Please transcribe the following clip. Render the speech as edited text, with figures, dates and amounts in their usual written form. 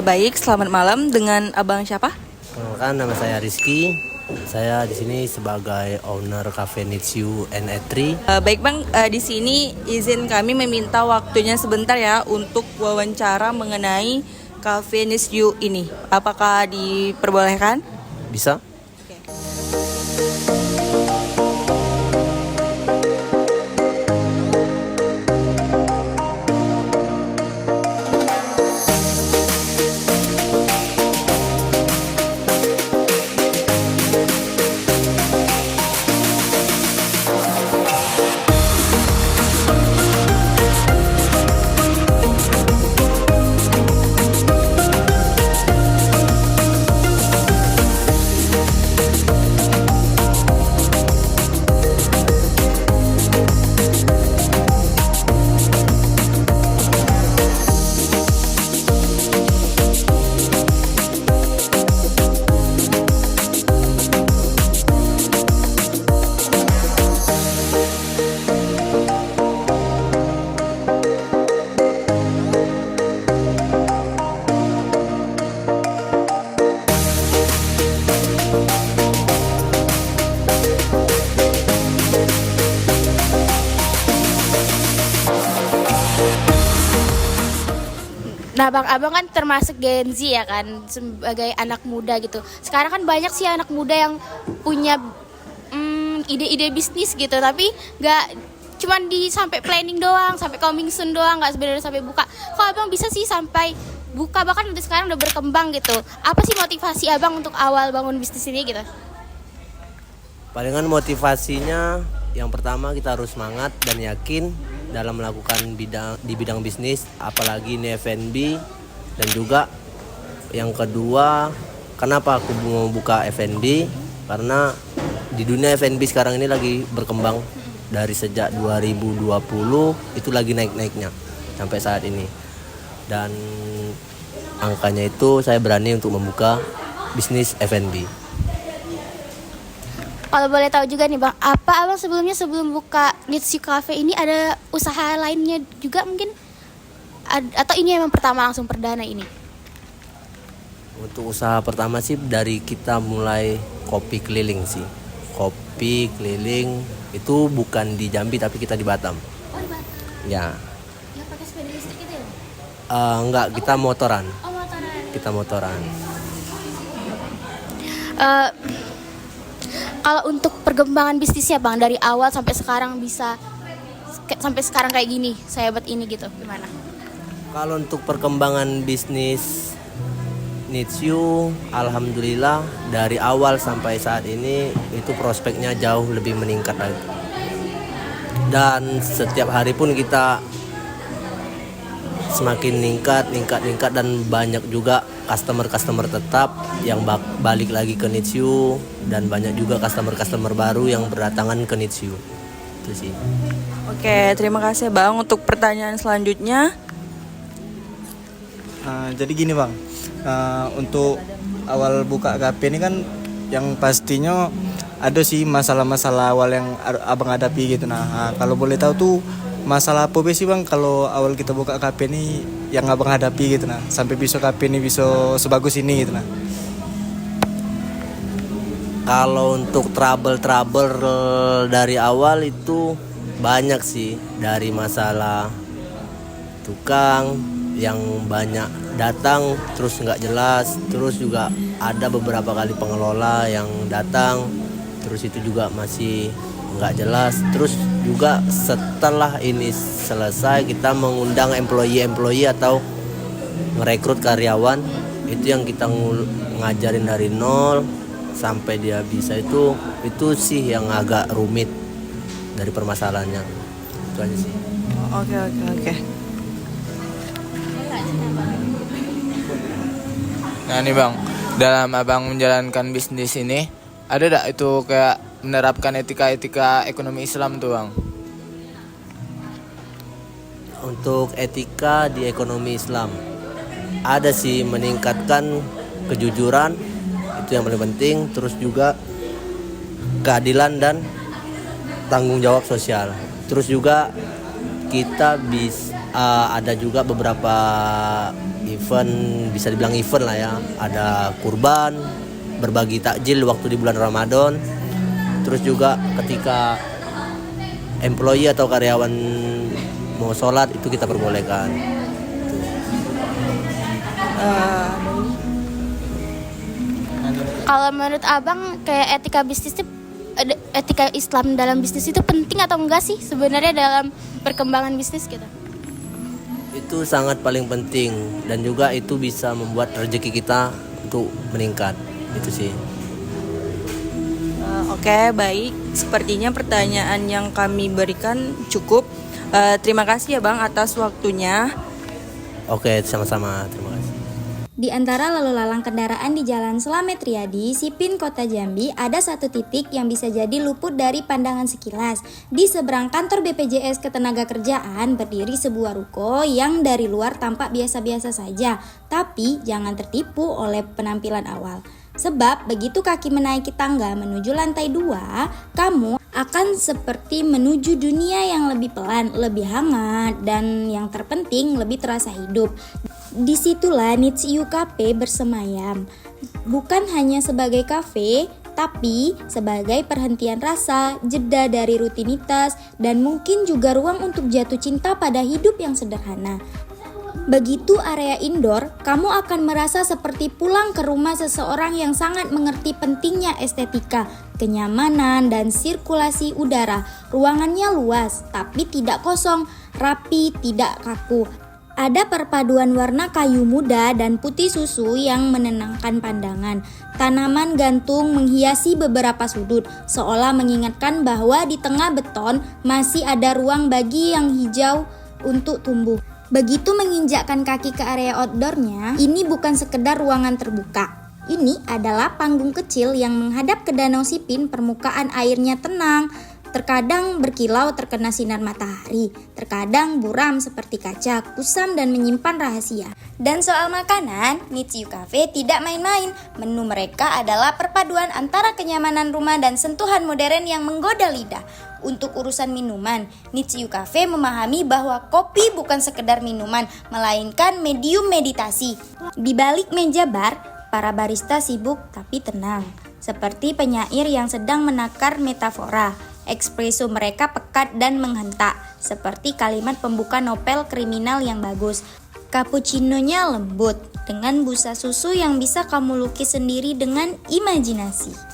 Baik, selamat malam. Dengan Abang siapa? Perkenalkan, nama saya Rizky. Saya di sini sebagai owner Cafe Needs You and Etri. Baik Bang, di sini izin kami meminta waktunya sebentar ya untuk wawancara mengenai Cafe Needs You ini. Apakah diperbolehkan? Bisa? Nah, Bang Abang kan termasuk Gen Z ya kan, sebagai anak muda gitu. Sekarang kan banyak sih anak muda yang punya ide-ide bisnis gitu, tapi nggak cuman di sampai planning doang, sampai coming soon doang, nggak sebenarnya sampai buka. Kok Abang bisa sih sampai buka, bahkan udah sekarang udah berkembang gitu? Apa sih motivasi Abang untuk awal bangun bisnis ini gitu? Palingan motivasinya yang pertama kita harus semangat dan yakin dalam melakukan bidang bisnis, apalagi ini F&B. Dan juga yang kedua, kenapa aku mau buka F&B? Karena di dunia F&B sekarang ini lagi berkembang. Dari sejak 2020 itu lagi naik-naiknya sampai saat ini. Dan angkanya itu saya berani untuk membuka bisnis F&B. Kalau boleh tahu juga nih Bang, apa Abang sebelum buka Needs You Cafe ini ada usaha lainnya juga mungkin? Atau ini emang pertama langsung perdana ini? Untuk usaha pertama sih dari kita mulai kopi keliling sih. Kopi keliling itu bukan di Jambi tapi kita di Batam. Oh, di Batam. Ya. Ya pakai sepeda listrik itu ya? Enggak, kita motoran. Oh, motoran. Kita motoran. Kalau untuk perkembangan bisnisnya Bang, dari awal sampai sekarang bisa sampai sekarang kayak gini, sehebat ini gitu, gimana? Kalau untuk perkembangan bisnis Needs You, alhamdulillah dari awal sampai saat ini itu prospeknya jauh lebih meningkat lagi. Dan setiap hari pun kita semakin meningkat dan banyak juga customer tetap yang balik lagi ke Needs You, dan banyak juga customer baru yang berdatangan ke Needs You. Itu sih. Oke, terima kasih Bang. Untuk pertanyaan selanjutnya, Jadi gini Bang, untuk awal buka kafe ini kan yang pastinya ada sih masalah-masalah awal yang Abang hadapi gitu. Nah, kalau boleh tahu tuh masalah apa sih Bang kalau awal kita buka kafe ini yang Abang hadapi gitu nah, sampai bisa kafe ini bisa sebagus ini gitu nah. Kalau untuk trouble dari awal itu banyak sih, dari masalah tukang yang banyak datang terus nggak jelas, terus juga ada beberapa kali pengelola yang datang terus itu juga masih nggak jelas. Terus juga setelah ini selesai kita mengundang employee atau merekrut karyawan, itu yang kita ngajarin dari nol sampai dia bisa, itu sih yang agak rumit dari permasalahannya. Itu aja sih. Oke. Nah nih Bang, dalam Abang menjalankan bisnis ini, ada gak itu kayak menerapkan etika ekonomi Islam tuh Bang? Untuk etika di ekonomi Islam, ada sih, meningkatkan kejujuran, itu yang paling penting. Terus juga keadilan dan tanggung jawab sosial. Terus juga kita ada juga beberapa event, bisa dibilang event lah ya. Ada kurban, berbagi takjil waktu di bulan Ramadan. Terus juga ketika employee atau karyawan mau sholat itu kita perbolehkan. Kalau menurut abang kayak etika bisnis itu, etika Islam dalam bisnis itu penting atau enggak sih sebenarnya dalam perkembangan bisnis gitu? Itu sangat paling penting dan juga itu bisa membuat rezeki kita untuk meningkat. Itu sih. Oke, baik. Sepertinya pertanyaan yang kami berikan cukup. Terima kasih ya Bang atas waktunya. Oke, sama-sama. Terima kasih. Di antara lalu lalang kendaraan di Jalan Slamet Riyadi, Sipin, Kota Jambi, ada satu titik yang bisa jadi luput dari pandangan sekilas. Di seberang kantor BPJS Ketenagakerjaan berdiri sebuah ruko yang dari luar tampak biasa-biasa saja, tapi jangan tertipu oleh penampilan awal. Sebab begitu kaki menaiki tangga menuju lantai 2, kamu akan seperti menuju dunia yang lebih pelan, lebih hangat, dan yang terpenting lebih terasa hidup. Disitulah Needs You Cafe bersemayam. Bukan hanya sebagai kafe, tapi sebagai perhentian rasa, jeda dari rutinitas, dan mungkin juga ruang untuk jatuh cinta pada hidup yang sederhana. Begitu area indoor, kamu akan merasa seperti pulang ke rumah seseorang yang sangat mengerti pentingnya estetika, kenyamanan, dan sirkulasi udara. Ruangannya luas, tapi tidak kosong, rapi, tidak kaku. Ada perpaduan warna kayu muda dan putih susu yang menenangkan pandangan. Tanaman gantung menghiasi beberapa sudut, seolah mengingatkan bahwa di tengah beton masih ada ruang bagi yang hijau untuk tumbuh. Begitu menginjakkan kaki ke area outdoornya, ini bukan sekedar ruangan terbuka. Ini adalah panggung kecil yang menghadap ke Danau Sipin. Permukaan airnya tenang, terkadang berkilau terkena sinar matahari, terkadang buram seperti kaca, kusam dan menyimpan rahasia. Dan soal makanan, Needs You Cafe tidak main-main. Menu mereka adalah perpaduan antara kenyamanan rumah dan sentuhan modern yang menggoda lidah. Untuk urusan minuman, Needs You Cafe memahami bahwa kopi bukan sekedar minuman, melainkan medium meditasi. Di balik meja bar, para barista sibuk tapi tenang, seperti penyair yang sedang menakar metafora. Espresso mereka pekat dan menghentak, seperti kalimat pembuka novel kriminal yang bagus. Cappuccino-nya lembut, dengan busa susu yang bisa kamu lukis sendiri dengan imajinasi.